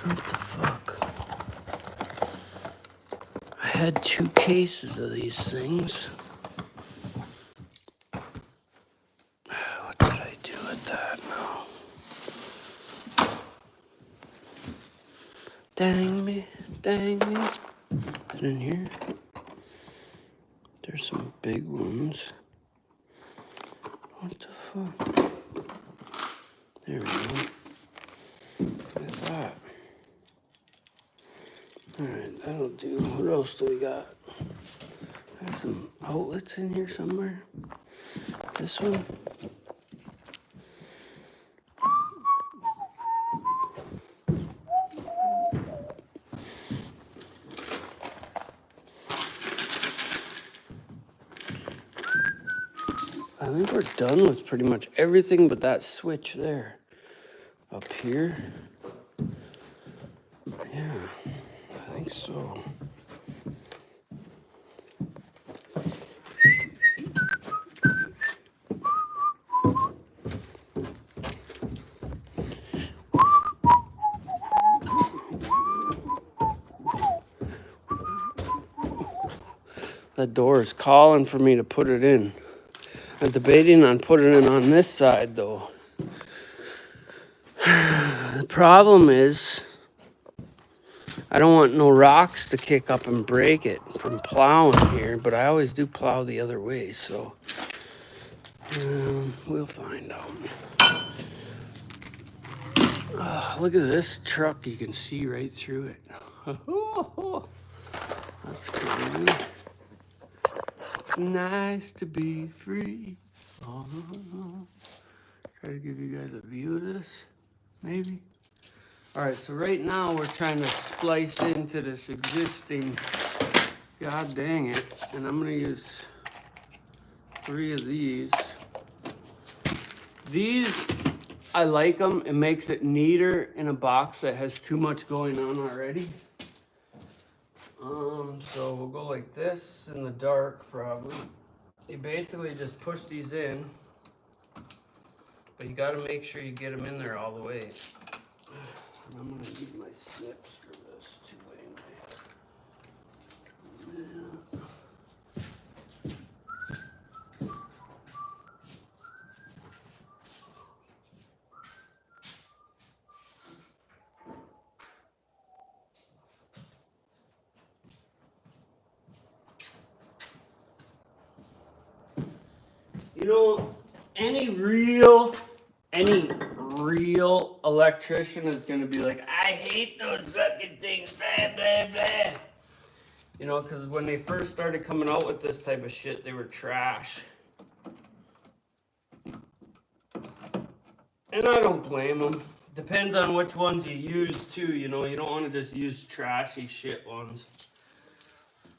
What the fuck? I had 2 cases of these things. What did I do with that now? Dang me, dang me. Is it in here? There's some big ones. What the fuck? There we go. Look at that. Alright, that'll do. What else do we got? Got some outlets in here somewhere. This one. I think we're done with pretty much everything but that switch there. Up here. Yeah, I think so. That door is calling for me to put it in. I'm debating on putting it on this side though. The problem is I don't want no rocks to kick up and break it from plowing here, but I always do plow the other way, so we'll find out. Oh, look at this truck. You can see right through it. That's crazy. It's nice to be free. Oh, try to give you guys a view of this, maybe. All right, so right now we're trying to splice into this existing, god dang it, and I'm gonna use 3 of these. These, I like them. It makes it neater in a box that has too much going on already. So we'll go like this in the dark probably. You basically just push these in, but you gotta make sure you get them in there all the way. And I'm gonna need my snips for this too anyway. Yeah. You know, any real electrician is gonna be like, I hate those fucking things, blah, blah, blah. You know, because when they first started coming out with this type of shit, they were trash. And I don't blame them. Depends on which ones you use too, you know. You don't want to just use trashy shit ones.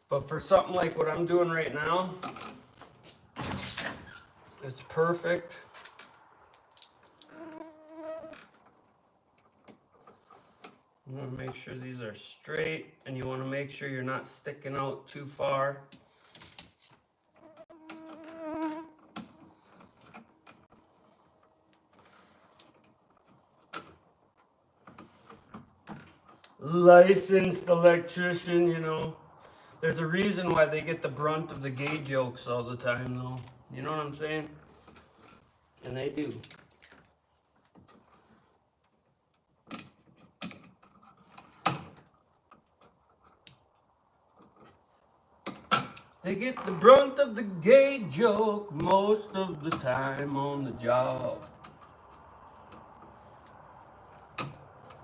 But for something like what I'm doing right now, it's perfect. You want to make sure these are straight, and you want to make sure you're not sticking out too far. Licensed electrician, you know. There's a reason why they get the brunt of the gay jokes all the time, though. You know what I'm saying? And they do. They get the brunt of the gay joke most of the time on the job.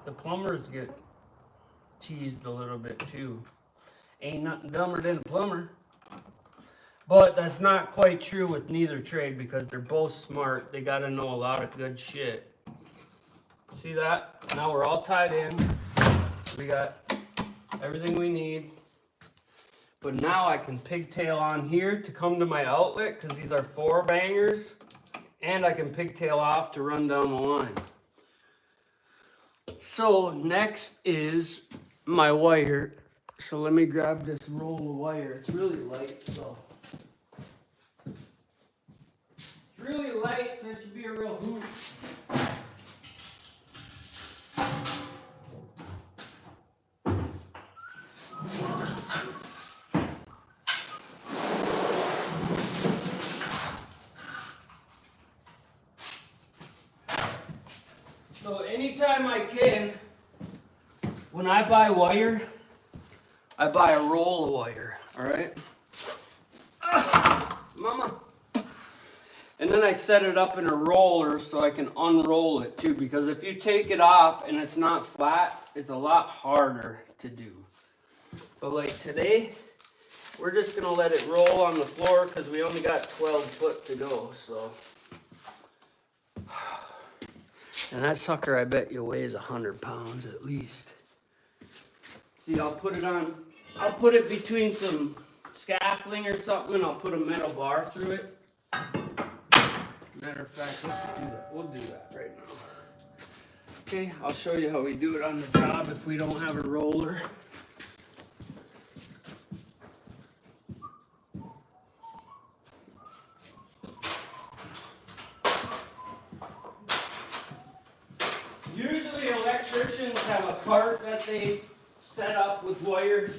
The plumbers get teased a little bit too. Ain't nothing dumber than a plumber. But that's not quite true with neither trade because they're both smart. They gotta know a lot of good shit. See that? Now we're all tied in. We got everything we need. But now I can pigtail on here to come to my outlet because these are 4 bangers. And I can pigtail off to run down the line. So next is my wire. So let me grab this roll of wire. It's really light, so. It's really light, so it should be a real hoot. So anytime I can, when I buy wire, I buy a roll of wire, all right? Mama. And then I set it up in a roller so I can unroll it too, because if you take it off and it's not flat, it's a lot harder to do. But like today, we're just gonna let it roll on the floor because we only got 12 foot to go, so. And that sucker, I bet you weighs 100 pounds at least. See, I'll put it between some scaffolding or something, and I'll put a metal bar through it. Matter of fact, let's do that. We'll do that right now. Okay, I'll show you how we do it on the job if we don't have a roller. Usually electricians have a cart that they set up with wire.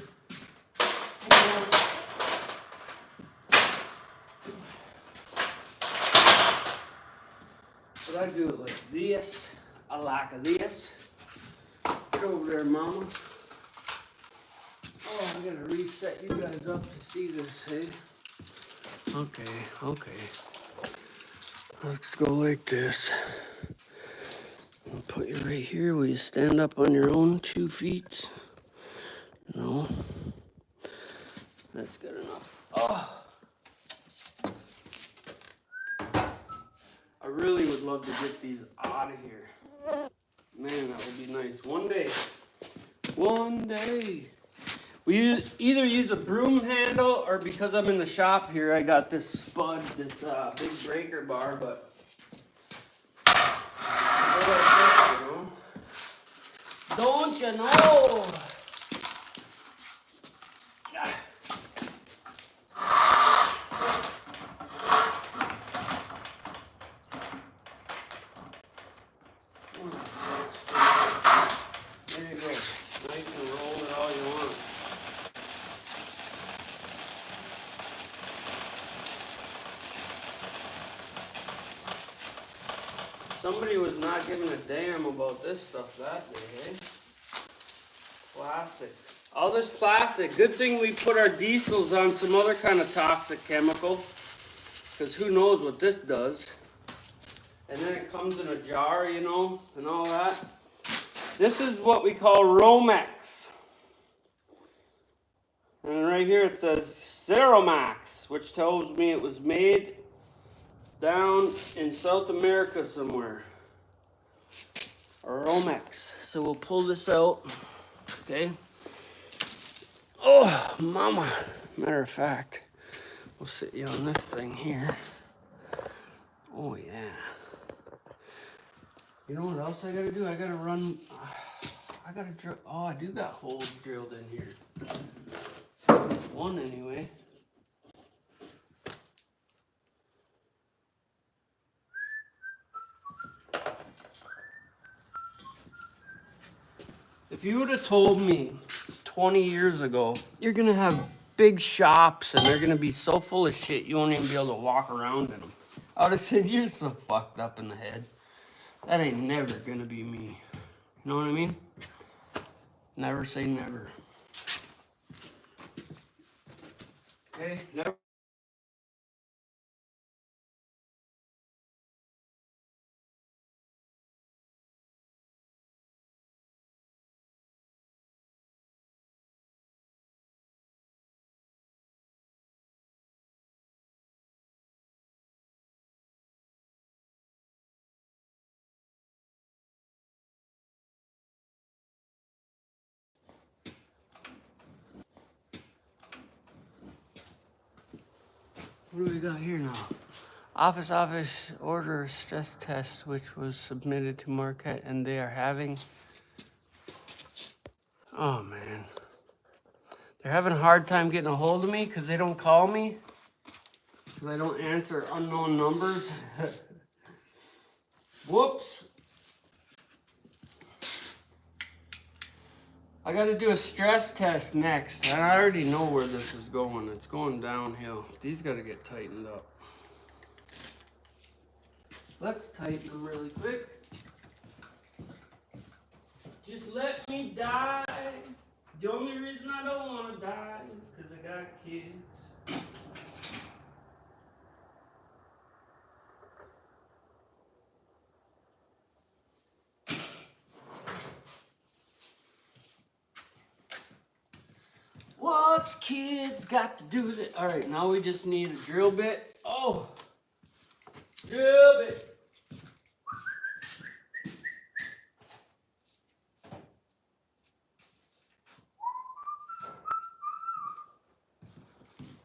But I do it like this. I like this. Get over there, Mama. Oh, I gotta reset you guys up to see this, hey? Okay. Let's go like this. I'll put you right here. Will you stand up on your own 2 feet? No. That's good enough. Oh. I really would love to get these out of here. Man, that would be nice. One day. We either use a broom handle, or because I'm in the shop here, I got this spud, this big breaker bar, but don't you know? There you go. Now you can roll it all you want. Somebody was not giving a damn about this stuff that day, eh? Plastic. All this plastic. Good thing we put our diesels on some other kind of toxic chemical, because who knows what this does. And then it comes in a jar, you know, and all that. This is what we call Romex. And right here it says Ceromax, which tells me it was made down in South America somewhere. Or Romex. So we'll pull this out. Okay. Oh, Mama. Matter of fact, we'll sit you on this thing here. Oh, yeah. You know what else I gotta do? I gotta run. I gotta drill. Oh, I do got holes drilled in here. One anyway. If you would have told me 20 years ago, you're gonna have big shops and they're gonna be so full of shit you won't even be able to walk around in them, I would have said, you're so fucked up in the head. That ain't never gonna be me. You know what I mean? Never say never. Okay, never. What do we got here now? Office order stress test, which was submitted to Marquette, and they are having. Oh man, they're having a hard time getting a hold of me because they don't call me. Because I don't answer unknown numbers. Whoops. I got to do a stress test next. And I already know where this is going. It's going downhill. These got to get tightened up. Let's tighten them really quick. die. The only reason I don't want to die is because I got kids. What's kids got to do with it? All right, now we just need a drill bit. Oh, drill bit.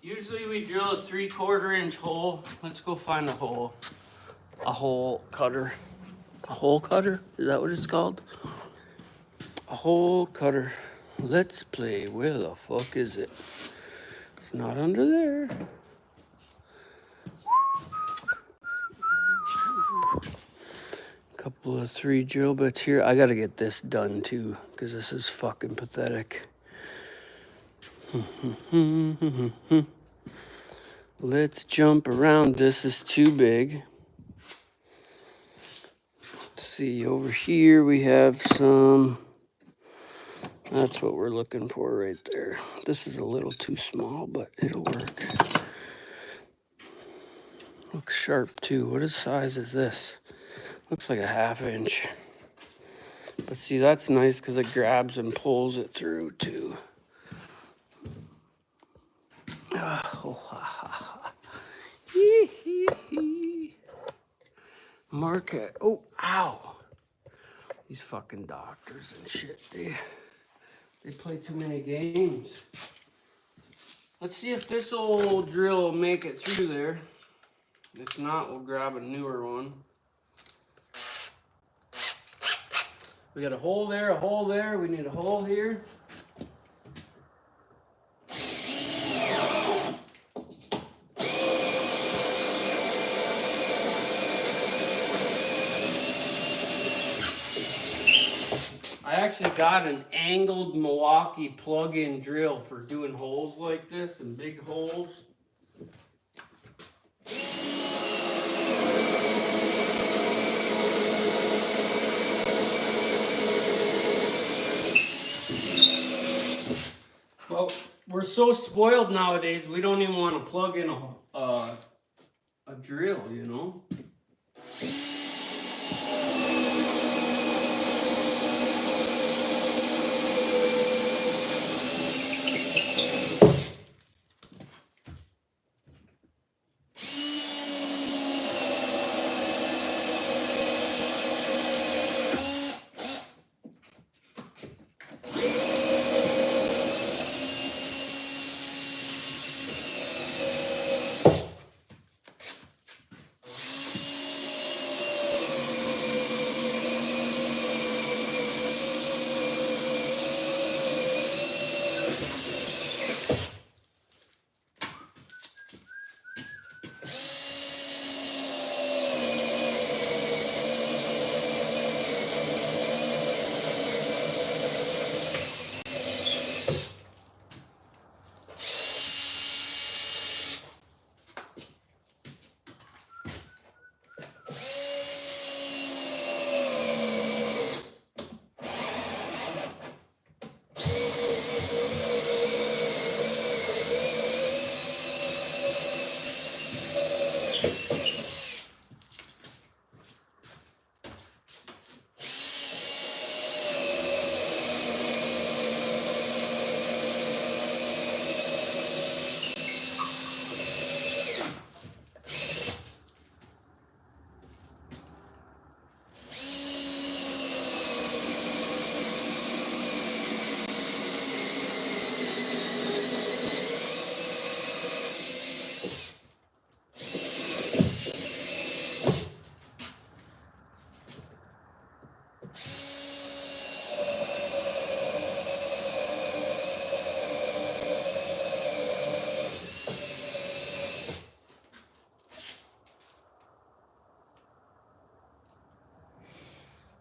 Usually we drill a 3/4 inch hole. Let's go find a hole. A hole cutter. A hole cutter? Is that what it's called? A hole cutter. Let's play. Where the fuck is it? It's not under there. Couple of 3 drill bits here. I gotta get this done too, because this is fucking pathetic. Let's jump around. This is too big. Let's see, over here we have some. That's what we're looking for right there. This is a little too small, but it'll work. Looks sharp too. What size is this? Looks like a 1/2 inch. But see, that's nice because it grabs and pulls it through too. Mark it. Oh, ow. These fucking doctors and shit, they play too many games. Let's see if this old drill will make it through there. If not, we'll grab a newer one. We got a hole there, a hole there. We need a hole here. I actually got an angled Milwaukee plug-in drill for doing holes like this and big holes. Well, we're so spoiled nowadays, we don't even want to plug in a drill, you know?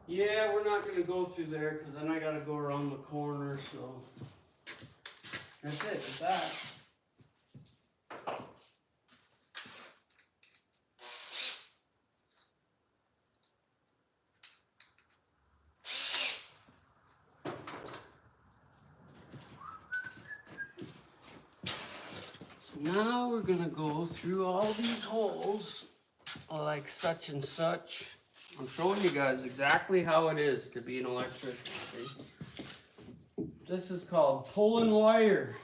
Yeah, we're not going to go through there because then I got to go around the corner, so that's it, that's that. Now we're gonna go through all these holes like such and such. I'm showing you guys exactly how it is to be an electrician. See? This is called pulling wire.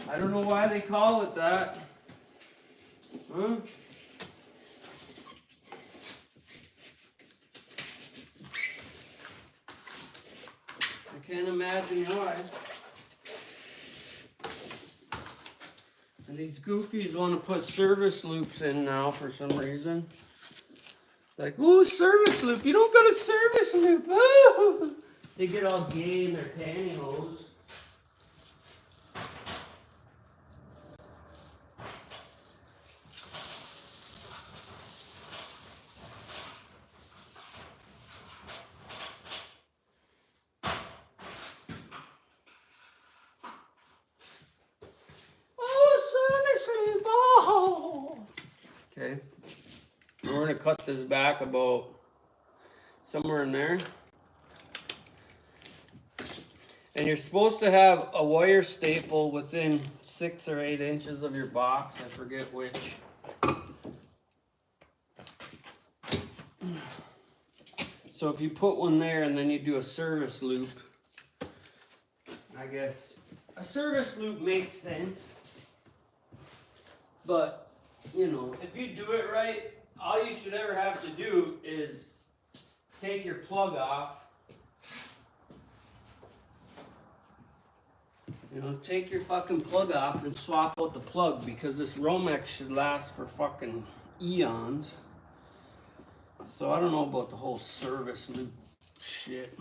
I don't know why they call it that. Huh? I can't imagine why. And these goofies want to put service loops in now for some reason. Like, ooh, service loop. You don't got a service loop. Oh! They get all gay in their pantyhose. Okay, we're going to cut this back about somewhere in there. And you're supposed to have a wire staple within 6 or 8 inches of your box. I forget which. So if you put one there and then you do a service loop, I guess a service loop makes sense. But, you know, if you do it right, all you should ever have to do is take your plug off. You know, take your fucking plug off and swap out the plug, because this Romex should last for fucking eons. So I don't know about the whole service loop shit.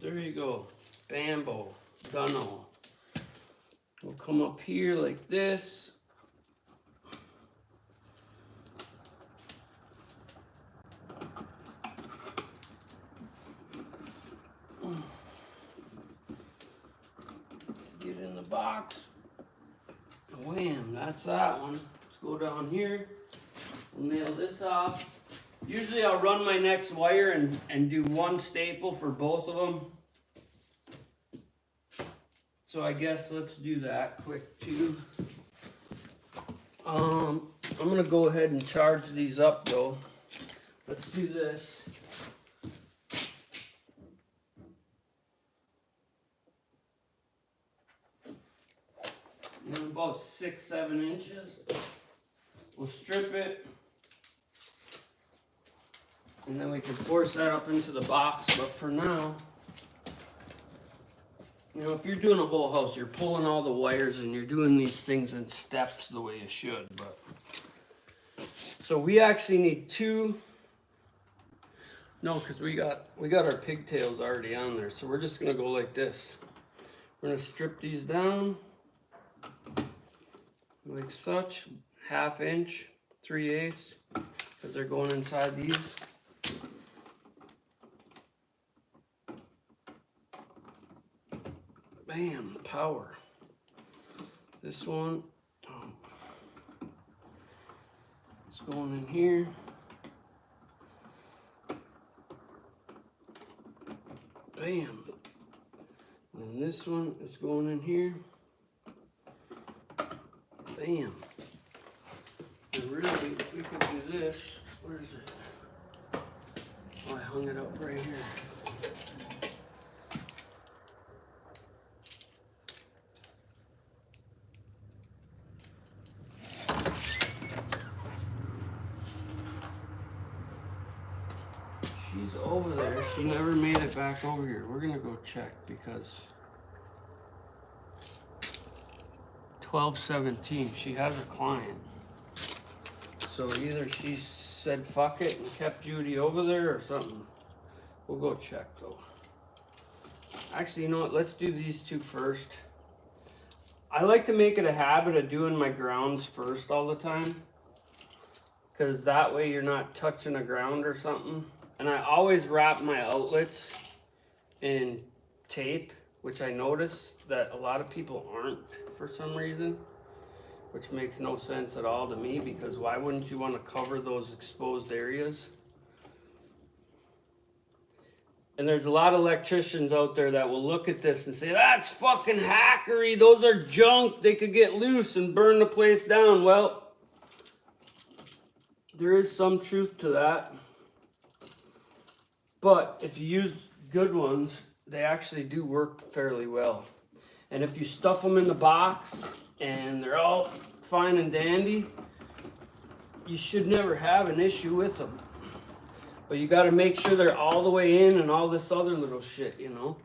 There you go, Bambo, Dunno. We'll come up here like this. Get in the box. Wham, that's that one. Let's go down here. We'll nail this off. Usually I'll run my next wire and do one staple for both of them. So I guess let's do that quick too. I'm gonna go ahead and charge these up though. Let's do this. About 6-7 inches. We'll strip it. And then we can force that up into the box, but for now, you know, if you're doing a whole house, you're pulling all the wires and you're doing these things in steps the way you should. But so we actually need 2. No, because we got our pigtails already on there. So we're just gonna go like this. We're gonna strip these down like such, 1/2 inch, 3/8, because they're going inside these. Bam, power. This one, it's going in here. Bam. And this one is going in here. Bam. And really, we could do this. Where is it? Oh, I hung it up right here. She's over there. She never made it back over here. We're gonna go check because 12:17. She has a client. So either she said fuck it and kept Judy over there or something. We'll go check though. Actually, you know what? Let's do these 2 first. I like to make it a habit of doing my grounds first all the time, because that way you're not touching the ground or something. And I always wrap my outlets in tape, which I noticed that a lot of people aren't for some reason, which makes no sense at all to me, because why wouldn't you want to cover those exposed areas? And there's a lot of electricians out there that will look at this and say, that's fucking hackery. Those are junk. They could get loose and burn the place down. Well, there is some truth to that. But if you use good ones, they actually do work fairly well. And if you stuff them in the box and they're all fine and dandy, you should never have an issue with them. But you got to make sure they're all the way in and all this other little shit, you know.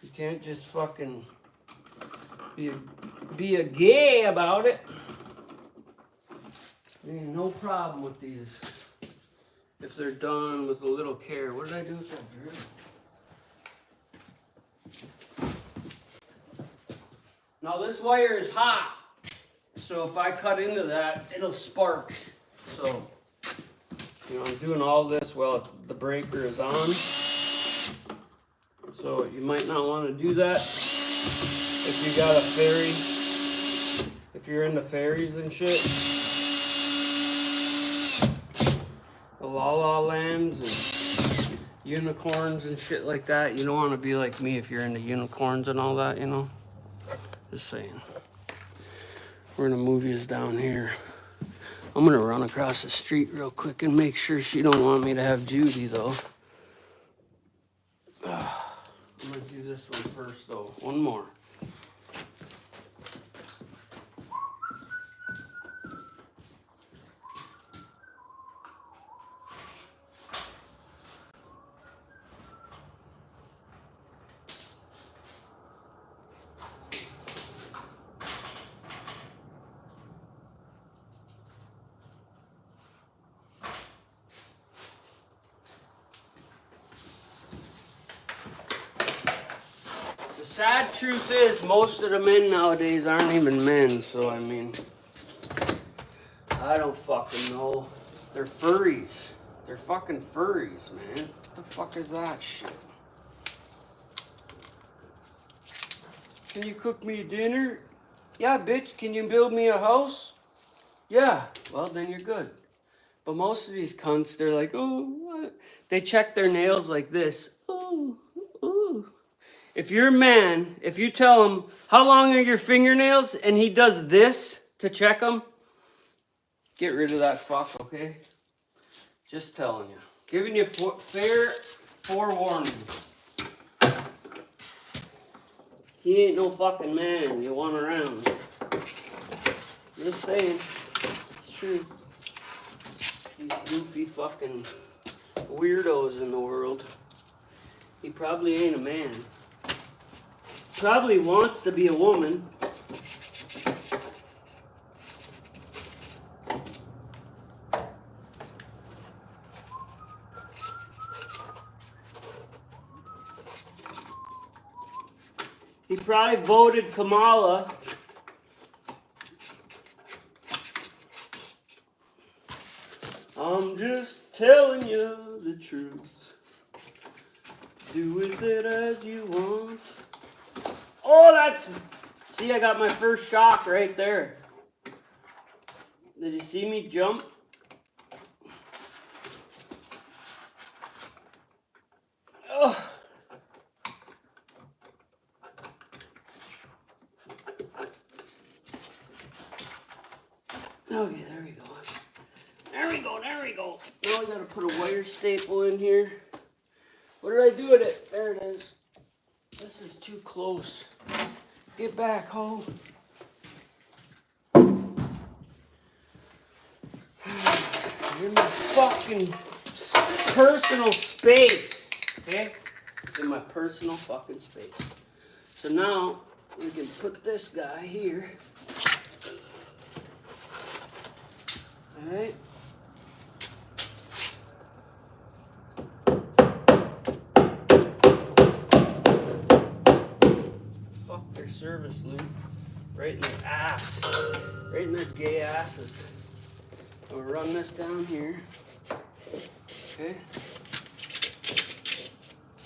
You can't just fucking be a gay about it. There ain't no problem with these if they're done with a little care. What did I do with that drill? Now this wire is hot, so if I cut into that, it'll spark. So, you know, I'm doing all this while the breaker is on. So you might not want to do that if you got a ferry, if you're into ferries and shit. The La La Lands and unicorns and shit like that. You don't want to be like me if you're into unicorns and all that, you know. Just saying. We're gonna move yous down here. I'm gonna run across the street real quick and make sure she don't want me to have Judy though. I'm gonna do this one first though. One more. The sad truth is, most of the men nowadays aren't even men, so I mean, I don't fucking know. They're furries. They're fucking furries, man. What the fuck is that shit? Can you cook me dinner? Yeah, bitch, can you build me a house? Yeah, well, then you're good. But most of these cunts, they're like, oh, what? They check their nails like this. Oh, oh. If you're a man, if you tell him, how long are your fingernails? And he does this to check them, get rid of that fuck, okay? Just telling you. Giving you fair forewarning. He ain't no fucking man you want around. Just saying. It's true. These goofy fucking weirdos in the world. He probably ain't a man. Probably wants to be a woman. He probably voted Kamala. I'm just telling you the truth. Do with it as you want. Oh, that's... See, I got my first shock right there. Did you see me jump? Oh. Okay, there we go. There we go, there we go. Now I gotta put a wire staple in here. What did I do with it? There it is. This is too close. Get back, ho. You're in my fucking personal space, okay? In my personal fucking space. So now we can put this guy here. All right. Fuck their service loop. Right in their ass. Right in their gay asses. We'll run this down here. Okay.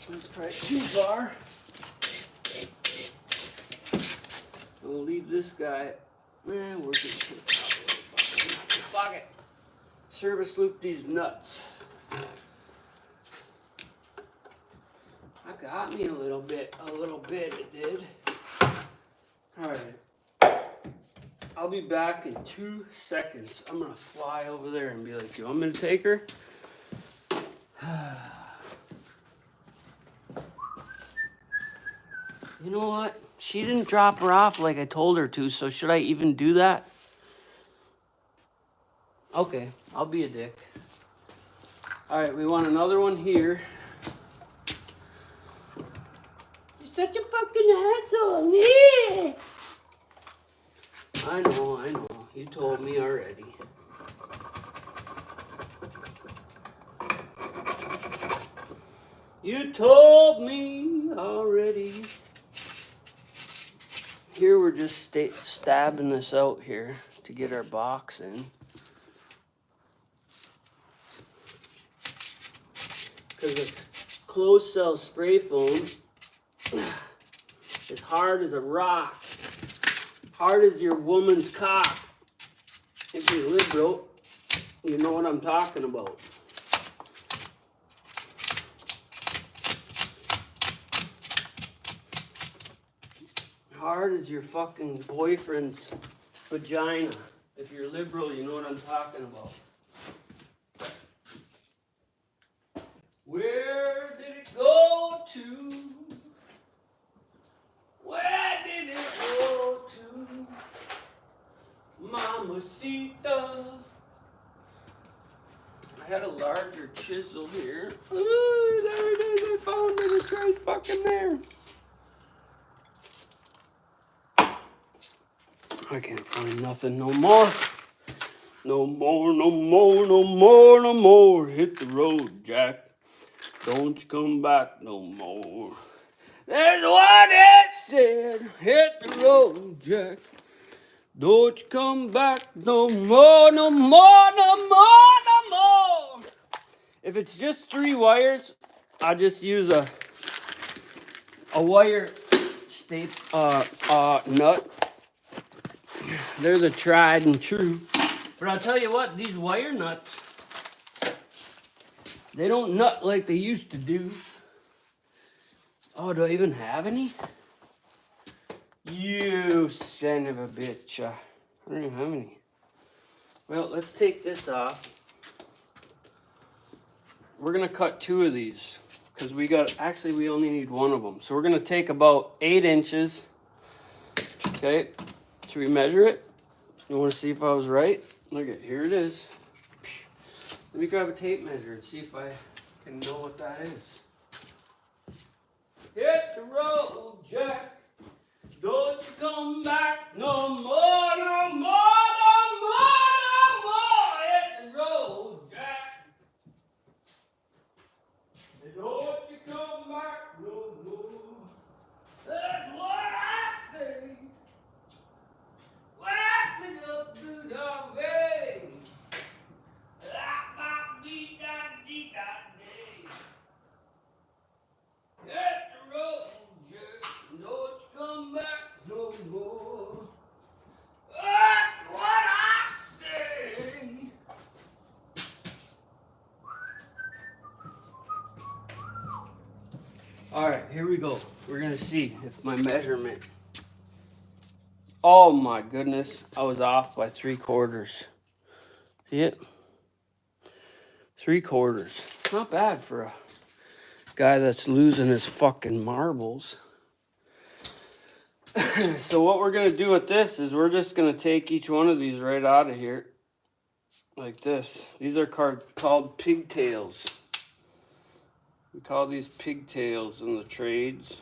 That's probably too far. We'll leave this guy. We're just fuck it. Service loop these nuts. That got me a little bit, it did. Alright. I'll be back in 2 seconds. I'm gonna fly over there and be like, you want me to take her? You know what? She didn't drop her off like I told her to, so should I even do that? Okay, I'll be a dick. Alright, we want another one here. You're such a fucking asshole. Yeah. I know. You told me already. You told me already. Here we're just stabbing this out here to get our box in. Because it's closed cell spray foam. As hard as a rock. Hard as your woman's cock. If you're liberal, you know what I'm talking about. Hard as your fucking boyfriend's vagina. If you're liberal, you know what I'm talking about. Where did it go to? Where did it go to? Mamacita. I had a larger chisel here. Oh, there it is. I found it. It's right fucking there. I can't find nothing no more. No more. Hit the road, Jack. Don't you come back no more. That's what it said. Hit the road, Jack. Don't you come back no more. If it's just 3 wires, I just use a wire nut. They're the tried and true. But I'll tell you what, these wire nuts, they don't nut like they used to do. Oh, do I even have any? You son of a bitch. I don't even have any. Well, let's take this off. We're going to cut 2 of these. Because we only need 1 of them. So we're going to take about 8 inches. Okay. Should we measure it? You want to see if I was right? Look at, here it is. Let me grab a tape measure and see if I can know what that is. Hit the road, Jack. Don't you come back no more. Hit the road, Jack. Don't you come back no more. That's what I say. Wrapping up to the way. Hit the road, Jack. Don't you come back no more. That's what I say. All right, here we go. We're gonna see if my measurement. Oh my goodness, I was off by 3/4. See it? 3/4. Not bad for a guy that's losing his fucking marbles. So what we're gonna do with this is we're just gonna take each one of these right out of here. Like this. These are called pigtails. We call these pigtails in the trades.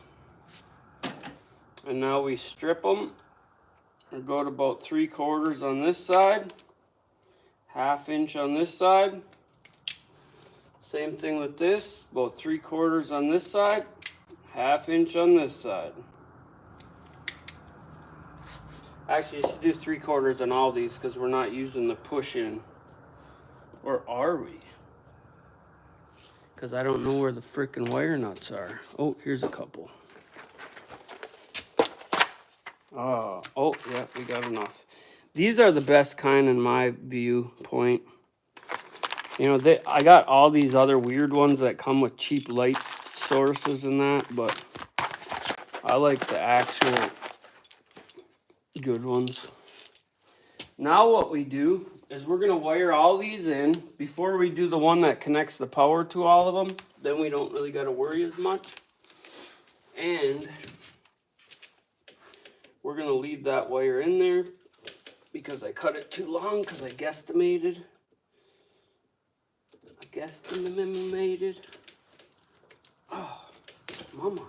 And now we strip them. We go to about 3/4 on this side. 1/2 inch on this side. Same thing with this. About 3/4 on this side. 1/2 inch on this side. Actually, you should do 3/4 on all these because we're not using the push in. Or are we? Because I don't know where the frickin' wire nuts are. Oh, here's a couple. Oh, yeah, we got enough. These are the best kind in my viewpoint. You know, I got all these other weird ones that come with cheap lights sources and that, but I like the actual good ones. Now what we do is we're going to wire all these in before we do the one that connects the power to all of them. Then we don't really got to worry as much. And we're going to leave that wire in there because I cut it too long because I guesstimated. Oh, mama.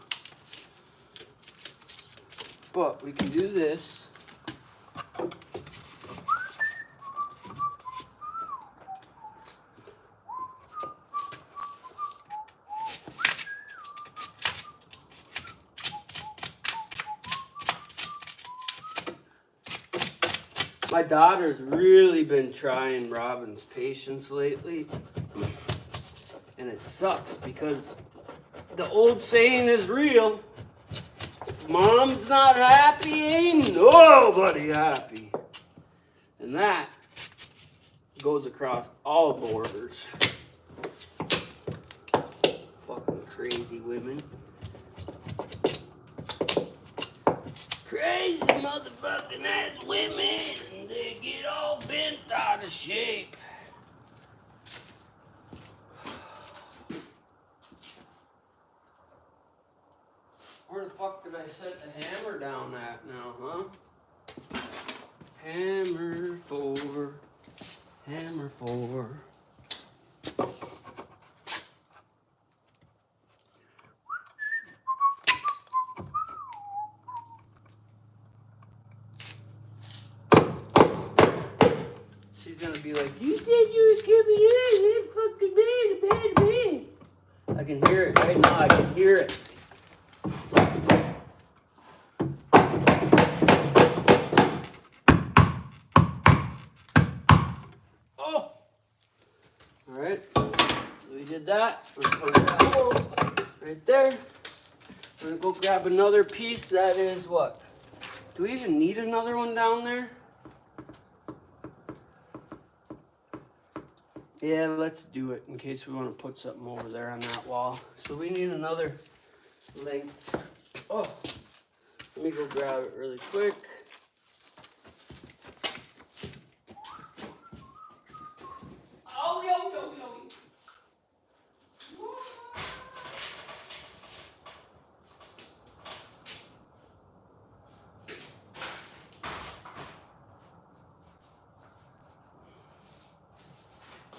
But we can do this. My daughter's really been trying Robin's patience lately. And it sucks because the old saying is real. If mom's not happy, ain't nobody happy. And that goes across all borders. Fucking crazy women. Crazy motherfucking ass women. They get all bent out of shape. Where the fuck did I set the hammer down at now, huh? Hammer 4. Hammer 4. She's gonna be like, you said you was coming in, fucking man. I can hear it right now, I can hear it. Oh! Alright, so we did that. We're gonna put that hole right there. We're gonna go grab another piece that is what? Do we even need another one down there? Yeah, let's do it in case we want to put something over there on that wall. So we need another length. Oh, let me go grab it really quick. Oh, yo.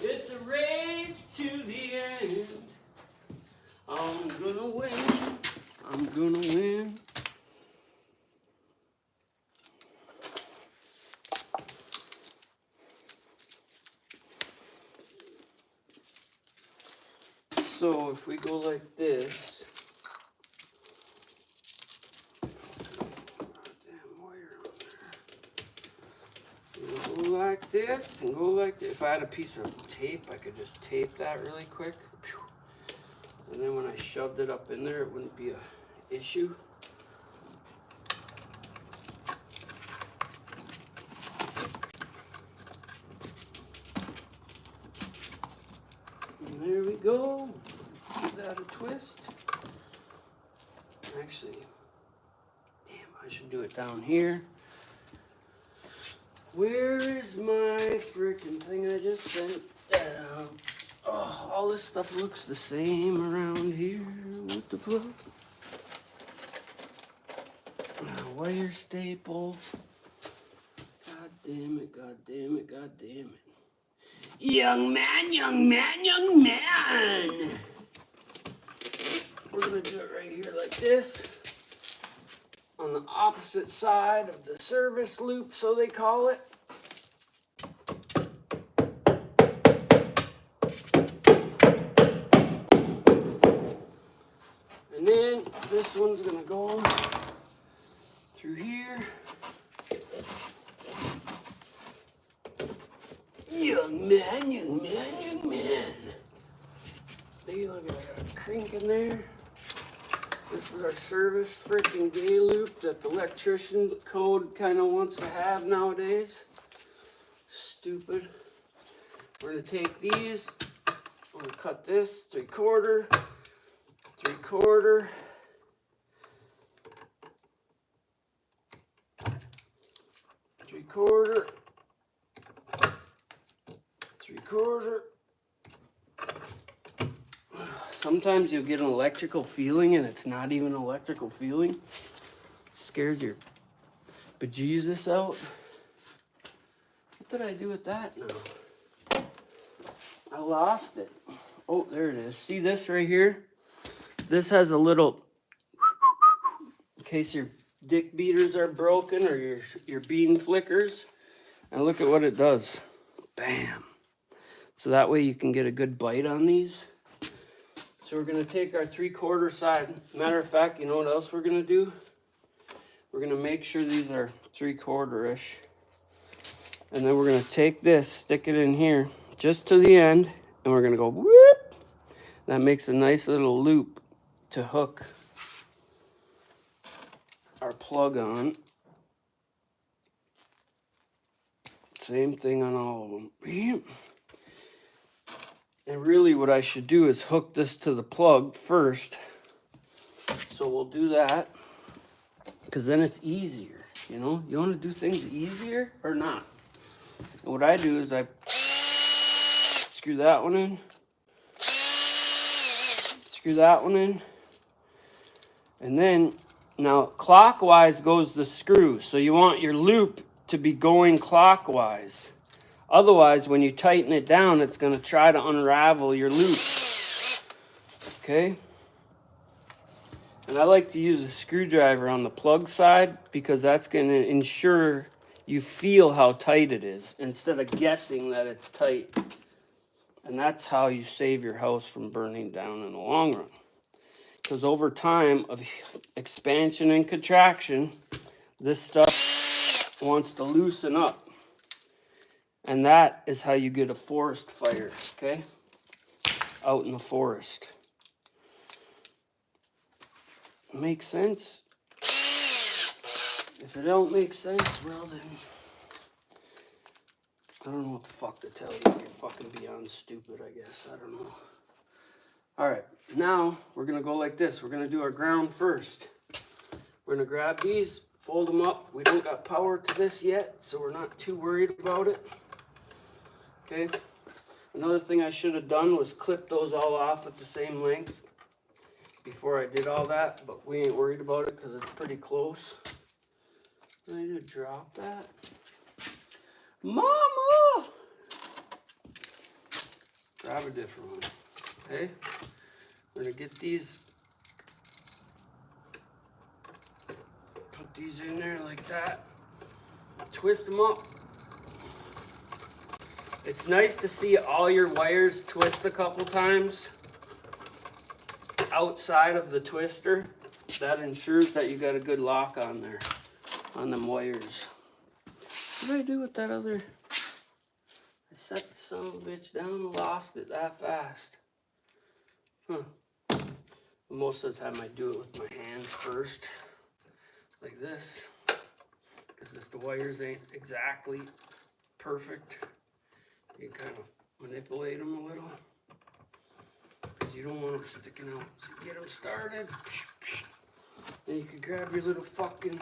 It's a race to the end. I'm gonna win. I'm gonna win. So if we go like this, damn wire on there. Go like this and go like this. If I had a piece of tape, I could just tape that really quick. And then when I shoved it up in there, it wouldn't be an issue. And there we go. Give that a twist. Actually, damn, I should do it down here. Where is my freaking thing I just sent down? Oh, all this stuff looks the same around here. What the fuck? Wire staple. God damn it, god damn it, god damn it. Young man, young man, young man. We're gonna do it right here like this. On the opposite side of the service loop, so they call it. And then this one's gonna go through here. Young man, young man, young man. Hey, look, I got a crink in there. This is our service freaking gay loop that the electrician code kind of wants to have nowadays. Stupid. We're going to take these. I'm going to cut this 3/4, 3/4. 3/4. 3/4. Sometimes you'll get an electrical feeling and it's not even an electrical feeling. Scares your bejesus out. What did I do with that now? I lost it. Oh, there it is. See this right here? This has a little, in case your dick beaters are broken or your bean flickers. And look at what it does. Bam. So that way you can get a good bite on these. So we're going to take our 3/4 side. Matter of fact, you know what else we're going to do? We're going to make sure these are 3/4-ish. And then we're going to take this, stick it in here just to the end, and we're going to go whoop. That makes a nice little loop to hook our plug on. Same thing on all of them. And really what I should do is hook this to the plug first. So we'll do that, because then it's easier, you know? You want to do things easier or not? And what I do is I screw that one in, screw that one in, and then now clockwise goes the screw. So you want your loop to be going clockwise. Otherwise, when you tighten it down, it's going to try to unravel your loop. Okay? And I like to use a screwdriver on the plug side because that's going to ensure you feel how tight it is instead of guessing that it's tight. And that's how you save your house from burning down in the long run. Because over time of expansion and contraction, this stuff wants to loosen up. And that is how you get a forest fire, okay? Out in the forest. Make sense? If it don't make sense, well then, I don't know what the fuck to tell you. You're fucking beyond stupid, I guess. I don't know. All right, now we're gonna go like this. We're gonna do our ground first. We're gonna grab these, fold them up. We don't got power to this yet, so we're not too worried about it. Okay, another thing I should have done was clip those all off at the same length before I did all that, but we ain't worried about it because it's pretty close. I need to drop that. Mama! Grab a different one, okay? We're gonna get these, put these in there like that, twist them up. It's nice to see all your wires twist a couple times outside of the twister. That ensures that you got a good lock on there, on them wires. What did I do with that other? I set the son of a bitch down and lost it that fast. Huh. Most of the time I do it with my hands first, like this. Because if the wires ain't exactly perfect, you kind of manipulate them a little, because you don't want them sticking out. So get them started. Then you can grab your little fucking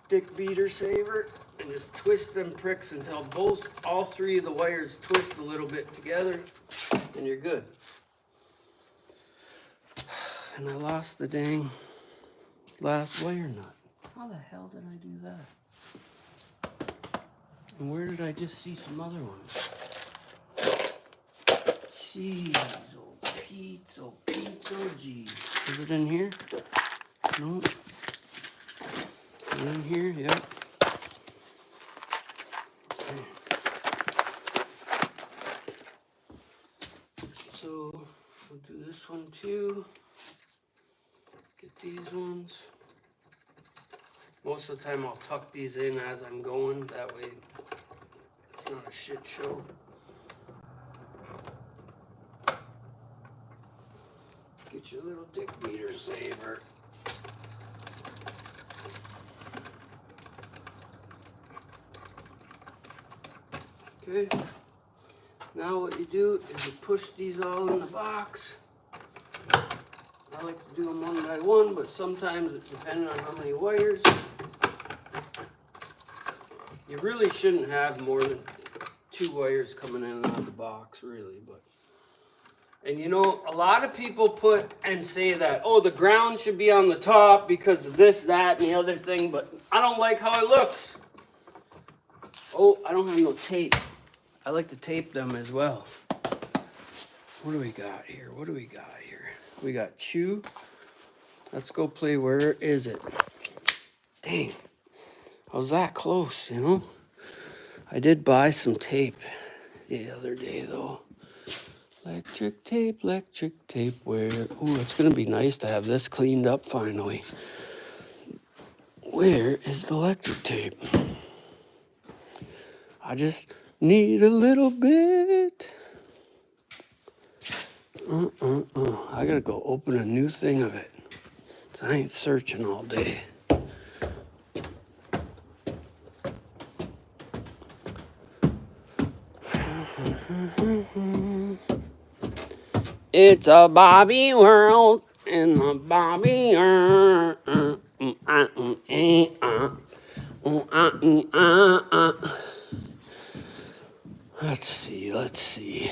dick beater saver and just twist them pricks until all three of the wires twist a little bit together, and you're good. And I lost the dang last wire nut. How the hell did I do that? And where did I just see some other ones? Jeez, oh Pete, oh geez. Is it in here? No. Is it in here? Yep. Okay. So, we'll do this one too. Get these ones. Most of the time I'll tuck these in as I'm going. That way it's not a shit show. Get your little dick beater saver. Okay. Now what you do is you push these all in the box. I like to do them one by one, but sometimes it's depending on how many wires. You really shouldn't have more than 2 wires coming in and out of the box, really. But and you know, a lot of people put and say that, oh, the ground should be on the top because of this, that, and the other thing, but I don't like how it looks. Oh, I don't have no tape. I like to tape them as well. What do we got here? What do we got here? We got chew. Let's go play Where Is It? Dang. I was that close, you know? I did buy some tape the other day, though. Electric tape, where... Ooh, it's going to be nice to have this cleaned up finally. Where is the electric tape? I just need a little bit. I got to go open a new thing of it. I ain't searching all day. It's a Bobby world in the Bobby. Let's see.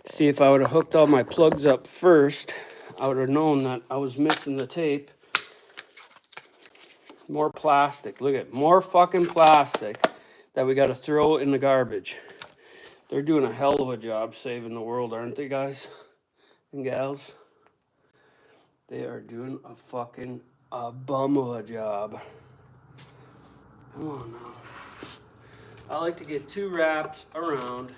See, if I would have hooked all my plugs up first, I would have known that I was missing the tape. More plastic. Look at more fucking plastic that we got to throw in the garbage. They're doing a hell of a job saving the world, aren't they, guys and gals? They are doing a fucking bum of a job. Come on now. I like to get 2 wraps around.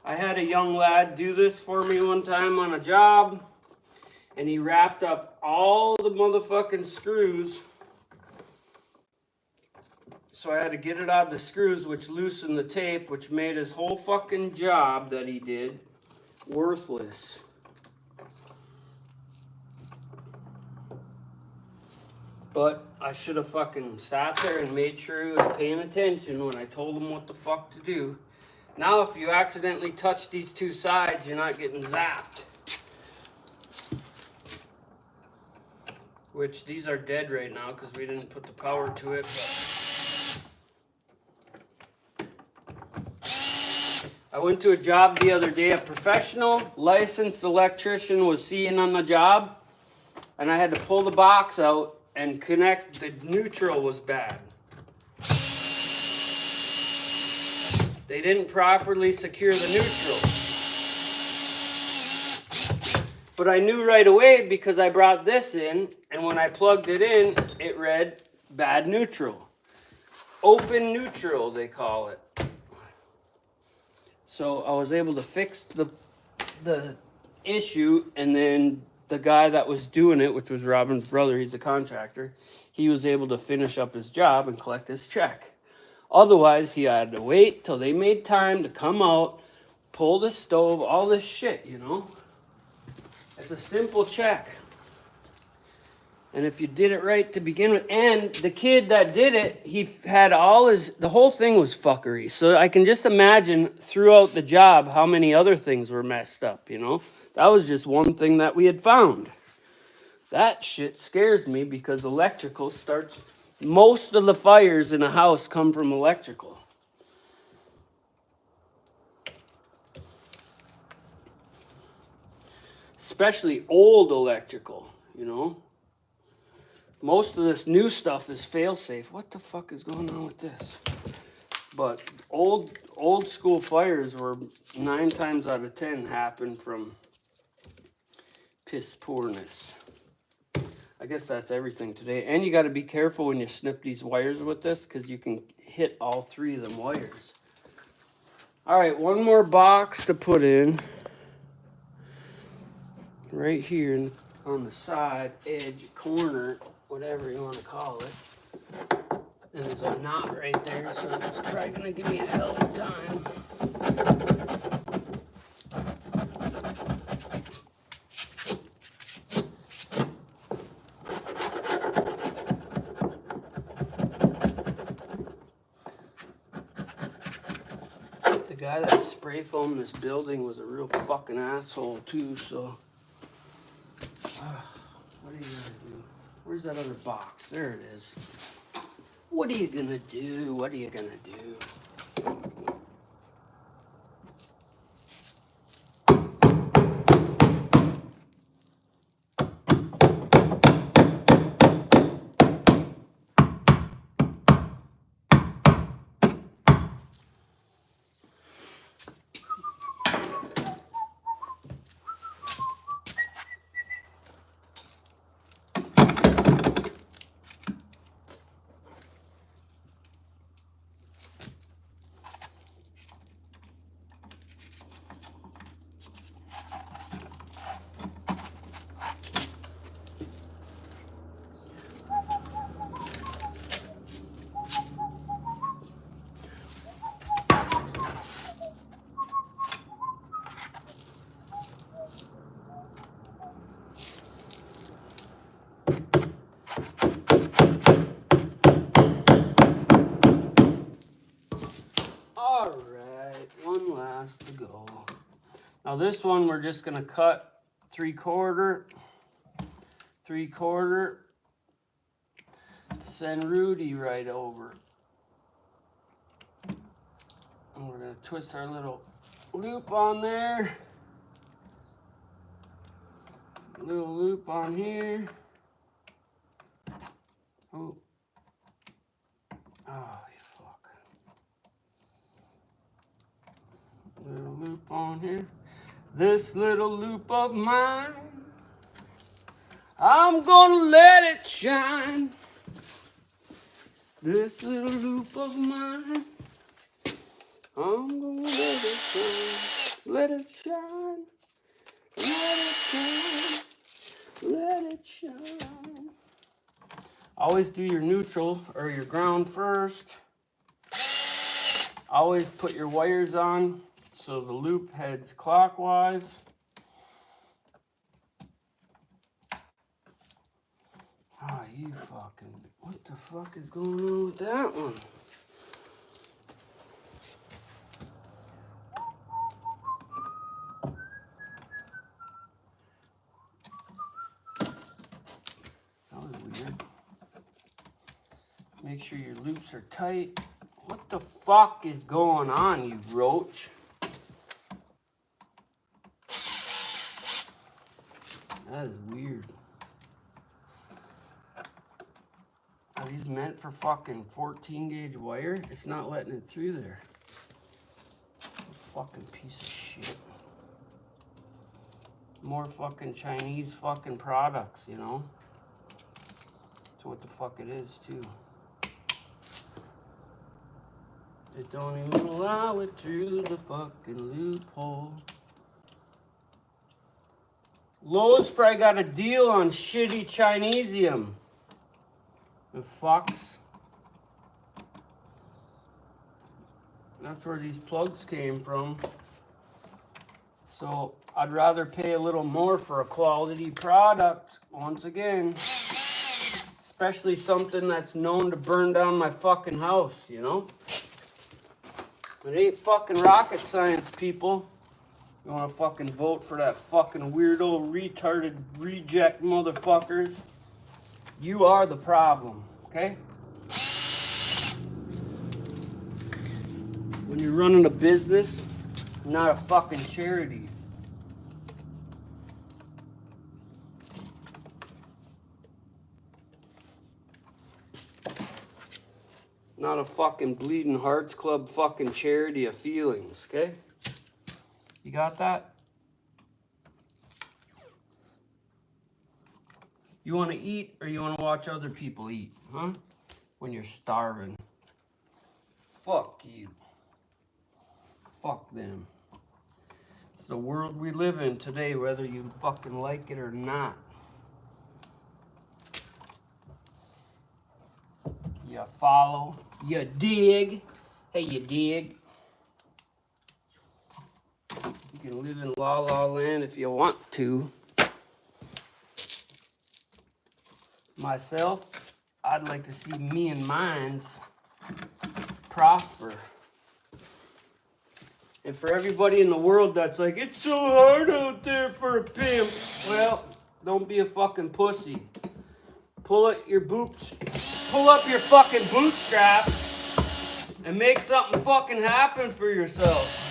I had a young lad do this for me one time on a job, and he wrapped up all the motherfucking screws. So I had to get it out of the screws, which loosened the tape, which made his whole fucking job that he did worthless. But I should have fucking sat there and made sure he was paying attention when I told him what the fuck to do. Now, if you accidentally touch these 2 sides, you're not getting zapped. Which, these are dead right now because we didn't put the power to it. But I went to a job the other day. A professional licensed electrician was seeing on the job. And I had to pull the box out and connect. The neutral was bad. They didn't properly secure the neutral. But I knew right away because I brought this in, and when I plugged it in, it read bad neutral. Open neutral, they call it. So I was able to fix the issue, and then the guy that was doing it, which was Robin's brother, he's a contractor, he was able to finish up his job and collect his check. Otherwise, he had to wait till they made time to come out, pull the stove, all this shit, you know? It's a simple check. And if you did it right to begin with, and the kid that did it, he had the whole thing was fuckery. So I can just imagine throughout the job how many other things were messed up, you know? That was just one thing that we had found. That shit scares me because electrical starts... Most of the fires in a house come from electrical. Especially old electrical, you know. Most of this new stuff is fail-safe. What the fuck is going on with this? But old school fires were 9 times out of 10 happen from piss poorness. guess that's everything today. And you got to be careful when you snip these wires with this, because you can hit all 3 of them wires. All right, one more box to put in. Right here on the side, edge, corner, whatever you want to call it. And there's a knot right there, so it's probably going to give me a hell of a time. The guy that spray foamed this building was a real fucking asshole too, so. What are you gonna do? Where's that other box? There it is. What are you gonna do? What are you gonna do? All right, one last to go. Now this one we're just gonna cut 3/4, 3/4, send Rudy right over. And we're gonna twist our little loop on there. Little loop on here. Oh. Oh, you fuck. Little loop on here. This little loop of mine, I'm gonna let it shine. This little loop of mine, I'm gonna let it shine. Let it shine. Let it shine. Let it shine. Always do your neutral or your ground first. Always put your wires on so the loop heads clockwise. Ah, you fucking, what the fuck is going on with that one? That was weird. Make sure your loops are tight. What the fuck is going on, you roach? That is weird. Are these meant for fucking 14 gauge wire? It's not letting it through there. Fucking piece of shit. More fucking Chinese fucking products, you know? That's what the fuck it is, too. It don't even allow it through the fucking loophole. Lowe's probably got a deal on shitty Chinesium. The fucks. That's where these plugs came from. So I'd rather pay a little more for a quality product, once again. Especially something that's known to burn down my fucking house, you know? It ain't fucking rocket science, people. You wanna fucking vote for that fucking weirdo, retarded, reject motherfuckers? You are the problem, okay? When you're running a business, not a fucking charity. Not a fucking Bleeding Hearts Club fucking charity of feelings, okay? You got that? You want to eat or you want to watch other people eat, huh? When you're starving. Fuck you. Fuck them. It's the world we live in today, whether you fucking like it or not. You follow, you dig. Hey, you dig. You can live in La La Land if you want to. Myself, I'd like to see me and mines prosper. And for everybody in the world that's like, it's so hard out there for a pimp. Well, don't be a fucking pussy. Pull up your fucking bootstraps and make something fucking happen for yourself.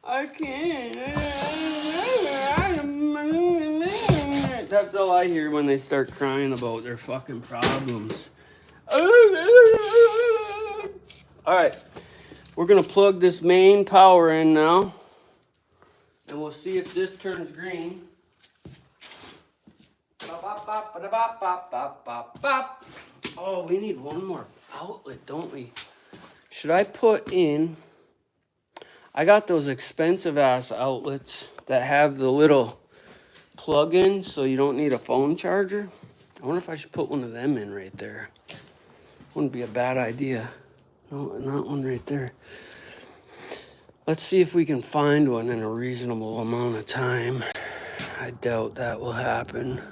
I can't. That's all I hear when they start crying about their fucking problems. Alright, we're going to plug this main power in now. And we'll see if this turns green. Oh, we need one more outlet, don't we? Should I put in... I got those expensive ass outlets that have the little plug-in so you don't need a phone charger. I wonder if I should put one of them in right there. Wouldn't be a bad idea. No, not one right there. Let's see if we can find one in a reasonable amount of time. I doubt that will happen.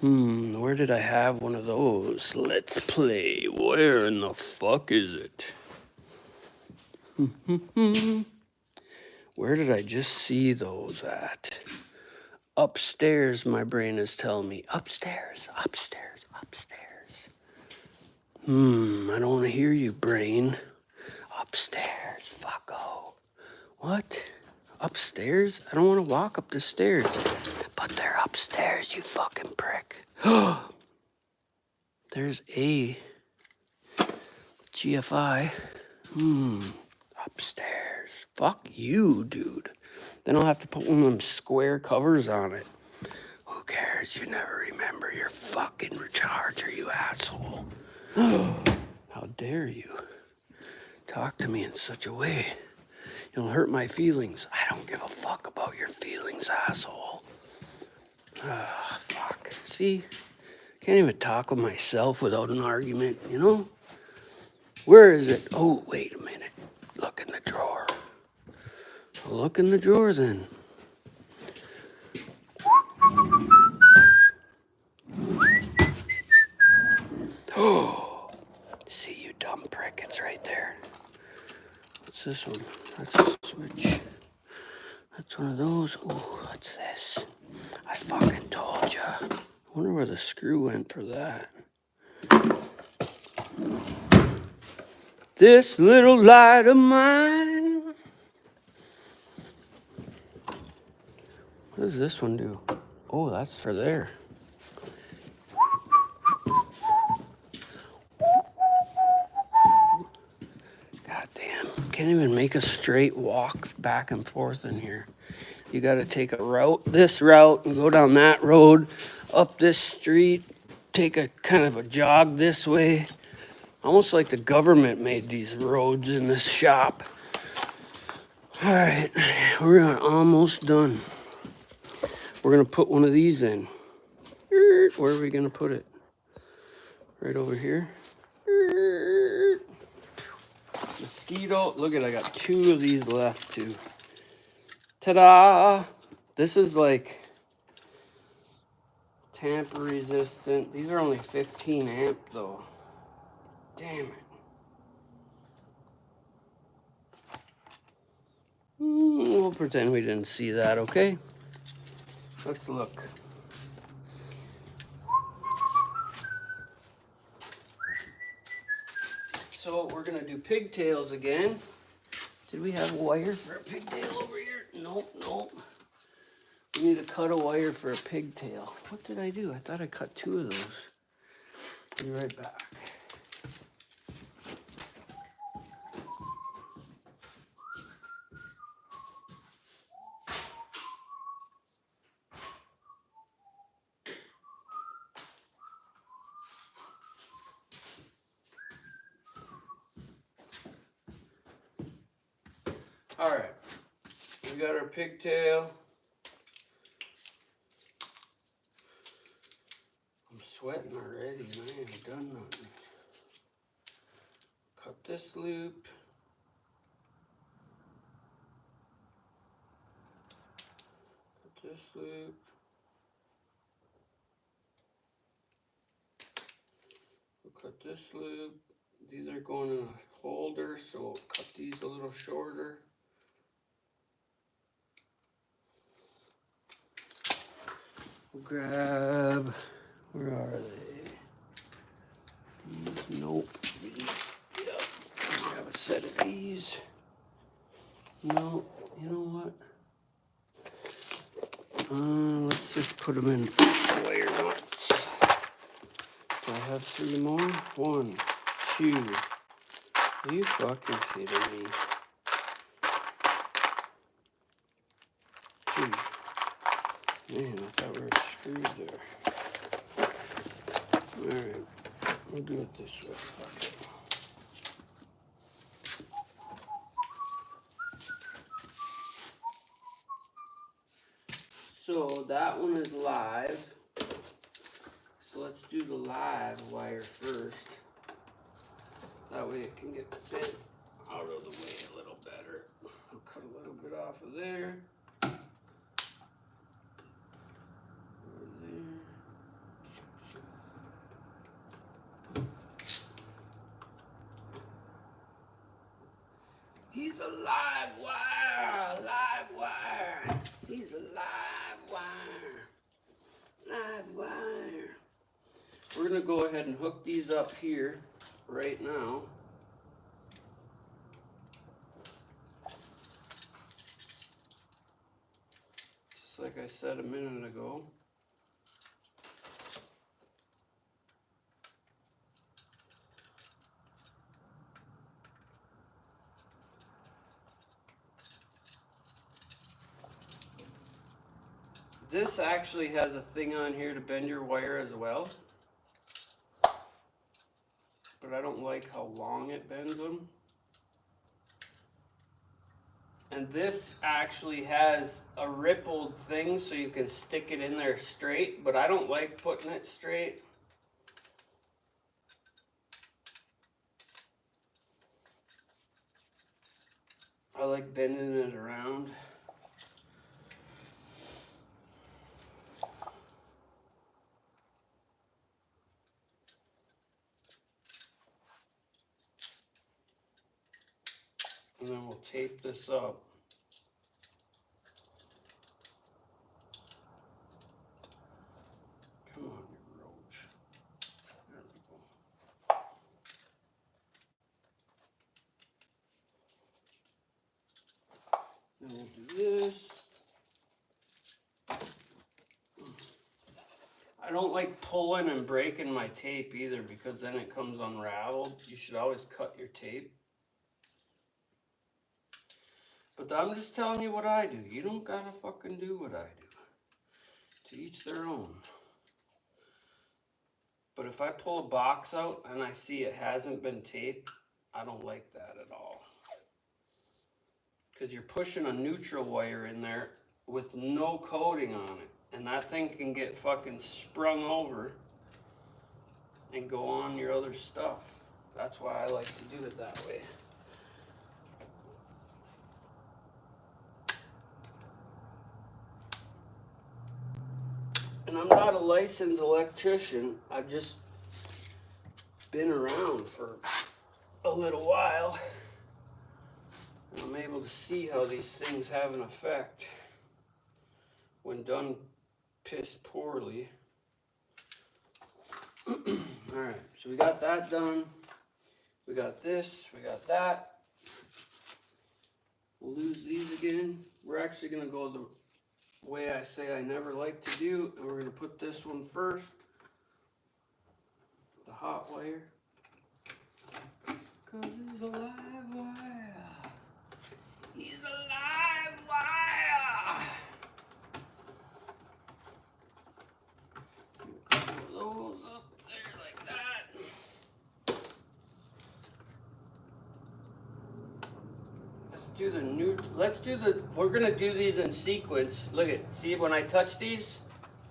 Where did I have one of those? Let's play. Where in the fuck is it? Where did I just see those at? Upstairs, my brain is telling me. Upstairs, upstairs, upstairs. I don't want to hear you, brain. Upstairs, fucko. What? Upstairs? I don't want to walk up the stairs. But they're upstairs, you fucking prick. There's a GFI. Upstairs. Fuck you, dude. Then I'll have to put one of them square covers on it. Who cares? You never remember your fucking recharger, you asshole. How dare you talk to me in such a way? You'll hurt my feelings. I don't give a fuck about your feelings, asshole. Fuck. See? Can't even talk with myself without an argument, you know? Where is it? Oh, wait a minute. Look in the drawer. Look in the drawer then. Oh, see, you dumb prick. It's right there. What's this one? That's a switch. That's one of those. Oh, what's this? I fucking told ya. I wonder where the screw went for that. This little light of mine. What does this one do? Oh, that's for there. God damn. Can't even make a straight walk back and forth in here. You got to take a route, this route, and go down that road, up this street, take a kind of a jog this way. Almost like the government made these roads in this shop. All right, we're almost done. We're going to put one of these in. Where are we going to put it? Right over here. Mosquito. Look at, I got 2 of these left too. Ta-da! This is like tamper resistant. These are only 15 amp though. Damn it. We'll pretend we didn't see that, okay? Let's look. So we're gonna do pigtails again. Did we have a wire for a pigtail over here? Nope, nope. We need to cut a wire for a pigtail. What did I do? I thought I cut 2 of those. I'll be right back. Alright, we got our pigtail. I'm sweating already and I ain't done nothing. Cut this loop. Cut this loop. We'll cut this loop. These are going in a holder, so we'll cut these a little shorter. We'll grab, where are they? These, nope. These, yep. Grab a set of these. No, you know what? Let's just put them in wire nuts. Do I have 3 more? 1, 2. Are you fucking kidding me? 2. Man, I thought we were screwed there. Alright, we'll do it this way. Fuck it. So that one is live. So let's do the live wire first. That way it can get bent out of the way a little better. I'll cut a little bit off of there. He's a live wire, live wire. He's a live wire, live wire. We're gonna go ahead and hook these up here right now. Just like I said a minute ago. This actually has a thing on here to bend your wire as well. But I don't like how long it bends them. And this actually has a rippled thing so you can stick it in there straight, but I don't like putting it straight. I like bending it around. And then we'll tape this up. Come on, you roach. There we go. Then we'll do this. I don't like pulling and breaking my tape either because then it comes unraveled. You should always cut your tape. But I'm just telling you what I do. You don't gotta fucking do what I do. To each their own. But if I pull a box out and I see it hasn't been taped, I don't like that at all. Because you're pushing a neutral wire in there with no coating on it. And that thing can get fucking sprung over and go on your other stuff. That's why I like to do it that way. And I'm not a licensed electrician. I've just been around for a little while. And I'm able to see how these things have an effect when done piss poorly. Alright, so we got that done. We got this, we got that. We'll lose these again. We're actually going to go the way I say I never like to do, and we're going to put this one first, the hot wire, because he's a live wire. He's a live wire. A couple of those up there like that. Let's do the new, we're gonna do these in sequence. Look at, see when I touch these?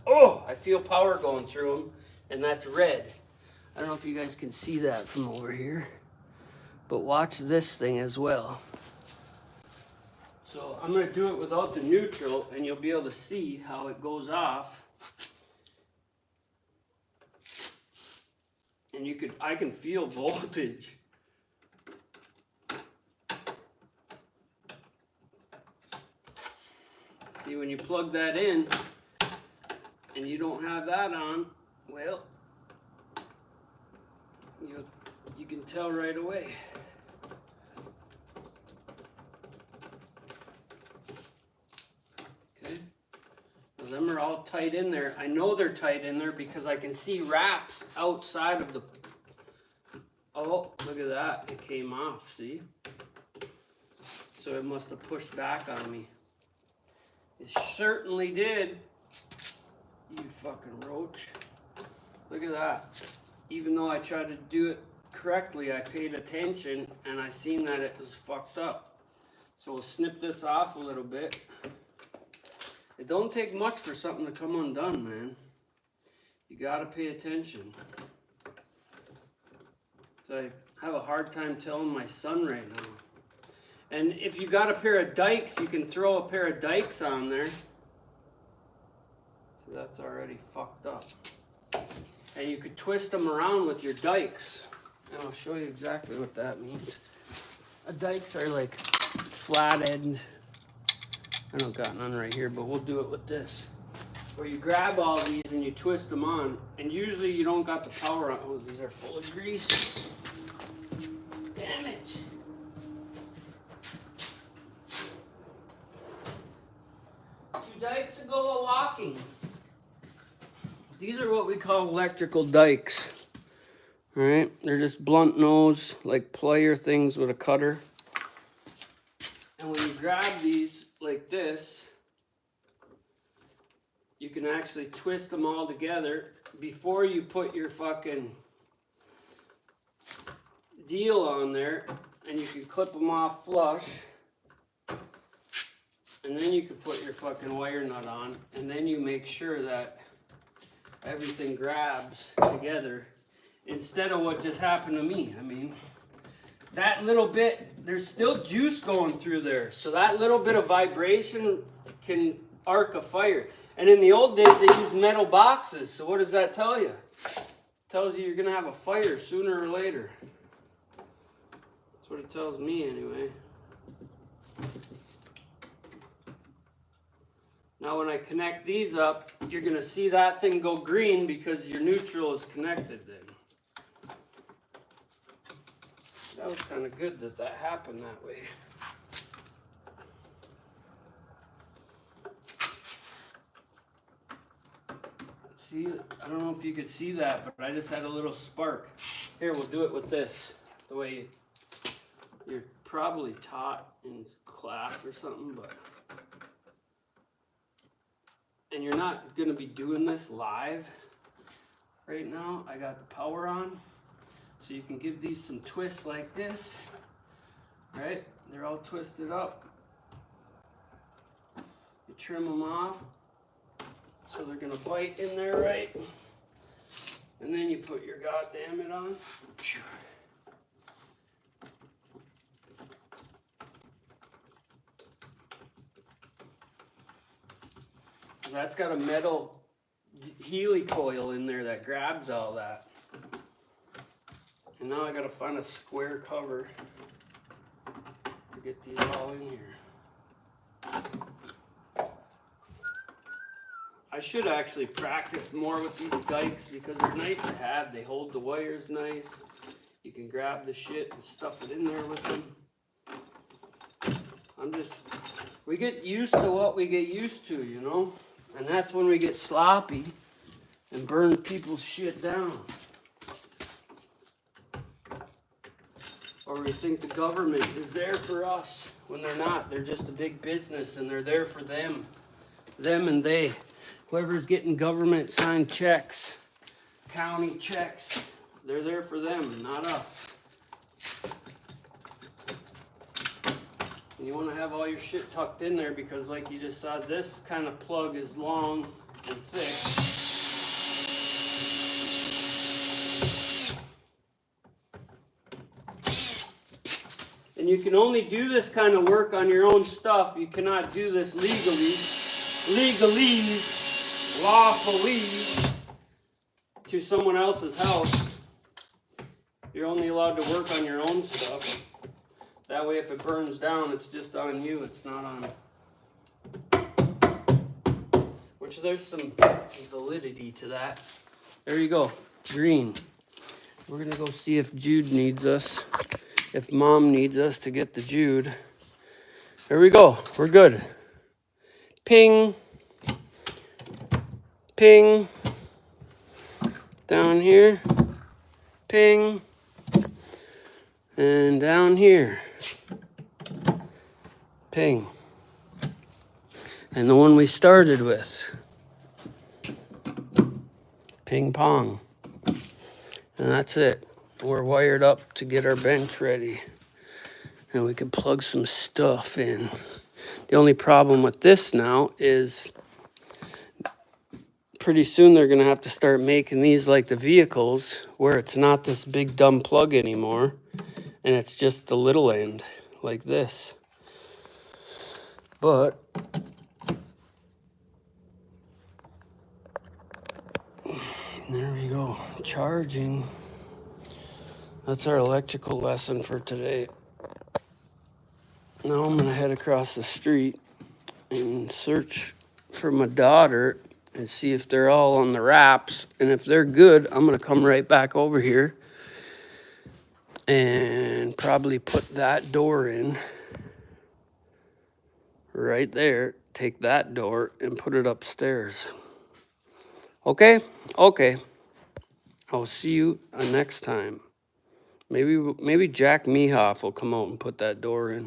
Oh, I feel power going through them, and that's red. I don't know if you guys can see that from over here, but watch this thing as well. So I'm gonna do it without the neutral, and you'll be able to see how it goes off. And I can feel voltage. See, when you plug that in, and you don't have that on, well, you can tell right away. Okay, so them are all tight in there. I know they're tight in there because I can see wraps outside of the, oh, look at that, it came off, see? So it must have pushed back on me. It certainly did. You fucking roach. Look at that. Even though I tried to do it correctly, I paid attention and I seen that it was fucked up. So we'll snip this off a little bit. It don't take much for something to come undone, man. You gotta pay attention. So I have a hard time telling my son right now. And if you got a pair of dikes, you can throw a pair of dikes on there. So that's already fucked up. And you could twist them around with your dikes. And I'll show you exactly what that means. Dikes are like flat end. I don't got none right here, but we'll do it with this. Where you grab all these and you twist them on. And usually you don't got the power on. Oh, these are full of grease. Damn it. Dikes to go a-walking. These are what we call electrical dikes. Alright, they're just blunt nose, like plier things with a cutter. And when you grab these like this, you can actually twist them all together before you put your fucking deal on there, and you can clip them off flush. And then you can put your fucking wire nut on, and then you make sure that everything grabs together instead of what just happened to me. I mean, that little bit, there's still juice going through there. So that little bit of vibration can arc a fire. And in the old days, they used metal boxes. So what does that tell you? It tells you you're going to have a fire sooner or later. That's what it tells me anyway. Now when I connect these up, you're going to see that thing go green because your neutral is connected then. That was kind of good that happened that way. See, I don't know if you could see that, but I just had a little spark. Here, we'll do it with this. The way you're probably taught in class or something, but... And you're not going to be doing this live right now. I got the power on. So you can give these some twists like this. Right? They're all twisted up. You trim them off. So they're going to bite in there right. And then you put your goddamn it on. That's got a metal Healy coil in there that grabs all that. And now I gotta find a square cover to get these all in here. I should actually practice more with these dikes because they're nice to have. They hold the wires nice. You can grab the shit and stuff it in there with them. We get used to what we get used to, you know? And that's when we get sloppy and burn people's shit down. Or we think the government is there for us when they're not. They're just a big business and they're there for them. Them and they. Whoever's getting government signed checks, county checks, they're there for them, not us. You You want to have all your shit tucked in there because like you just saw, this kind of plug is long and thick. And you can only do this kind of work on your own stuff. You cannot do this lawfully to someone else's house. You're only allowed to work on your own stuff. That way if it burns down, it's just on you. It's not on... Which there's some validity to that. There you go. Green. We're going to go see if Jude needs us. If Mom needs us to get the Jude. There we go. We're good. Ping. Ping. Down here. Ping. And down here. Ping. And the one we started with. Ping pong. And that's it. We're wired up to get our bench ready. And we can plug some stuff in. The only problem with this now is pretty soon they're going to have to start making these like the vehicles where it's not this big dumb plug anymore. And it's just the little end like this. But there we go. Charging. That's our electrical lesson for today. Now I'm going to head across the street and search for my daughter and see if they're all on the wraps. And if they're good, I'm going to come right back over here and probably put that door in right there. Take that door and put it upstairs. Okay? Okay. I'll see you next time. Maybe Jack Mehoff will come out and put that door in.